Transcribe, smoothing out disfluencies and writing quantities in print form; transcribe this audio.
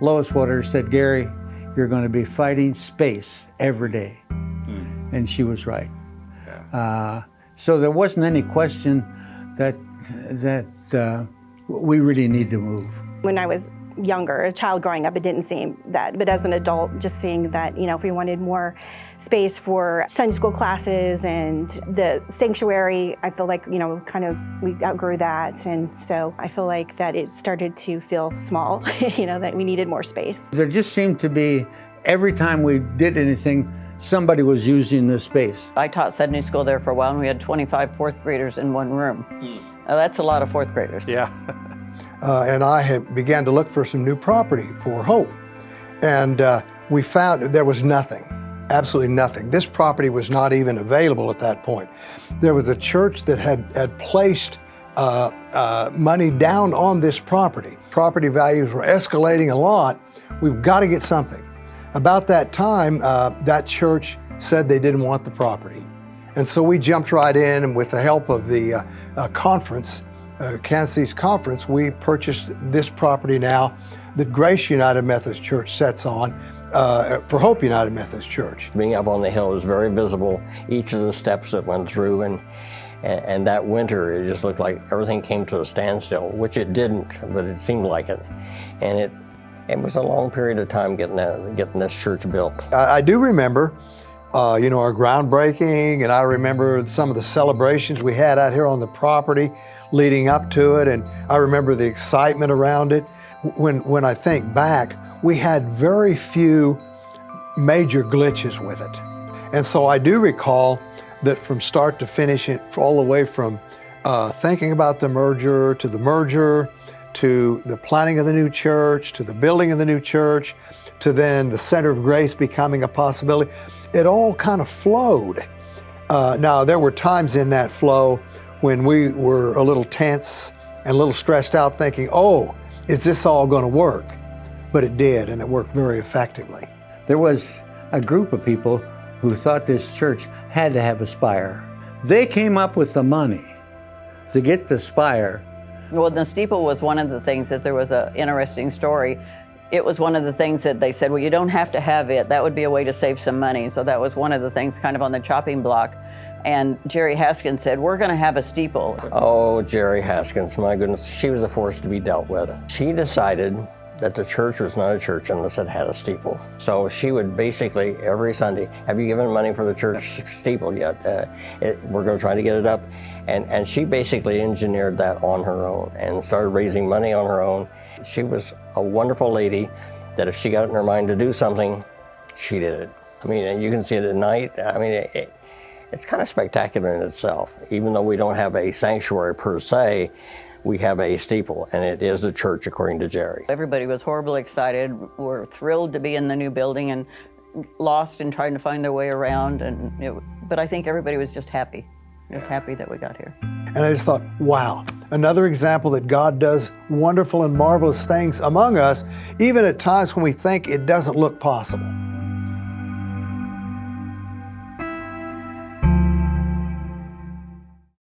Lois Waters said, Gary, you're going to be fighting space every day. And she was right. Yeah. So there wasn't any question that we really need to move. When I was younger, a child growing up, it didn't seem that. But as an adult, just seeing that, if we wanted more space for Sunday school classes and the sanctuary, I feel like, we outgrew that. And so I feel like that it started to feel small, that we needed more space. There just seemed to be, every time we did anything, somebody was using the space. I taught Sunday school there for a while, and we had 25 fourth graders in one room. That's a lot of fourth graders. Yeah. And I began to look for some new property for Hope. And we found there was nothing, absolutely nothing. This property was not even available at that point. There was a church that had placed money down on this property. Property values were escalating a lot. We've got to get something. About that time, that church said they didn't want the property. And so we jumped right in, and with the help of the conference, Kansas City's conference, we purchased this property now that Grace United Methodist Church sets on for Hope United Methodist Church. Being up on the hill was very visible, each of the steps that went through, and that winter it just looked like everything came to a standstill, which it didn't, but it seemed like it. And it was a long period of time getting this church built. I do remember our groundbreaking, and I remember some of the celebrations we had out here on the property leading up to it, and I remember the excitement around it. When I think back, we had very few major glitches with it. And so I do recall that from start to finish, all the way from thinking about the merger, to the planning of the new church, to the building of the new church, to then the Center of Grace becoming a possibility, it all kind of flowed. Now, there were times in that flow when we were a little tense and a little stressed out thinking, oh, is this all going to work? But it did, and it worked very effectively. There was a group of people who thought this church had to have a spire. They came up with the money to get the spire. Well, the steeple was one of the things that there was an interesting story. It was one of the things that they said, well, you don't have to have it. That would be a way to save some money. So that was one of the things kind of on the chopping block. And Jerry Haskins said, we're going to have a steeple. Oh, Jerry Haskins, my goodness, she was a force to be dealt with. She decided that the church was not a church unless it had a steeple. So she would basically, every Sunday, have you given money for the church steeple yet? We're going to try to get it up. And she basically engineered that on her own and started raising money on her own. She was a wonderful lady that if she got it in her mind to do something, she did it. I mean, you can see it at night. I mean, it's kind of spectacular in itself. Even though we don't have a sanctuary per se, we have a steeple, and it is a church according to Jerry. Everybody was horribly excited. We're thrilled to be in the new building and lost in trying to find their way around. But I think everybody was just happy. Just happy that we got here. And I just thought, wow, another example that God does wonderful and marvelous things among us, even at times when we think it doesn't look possible.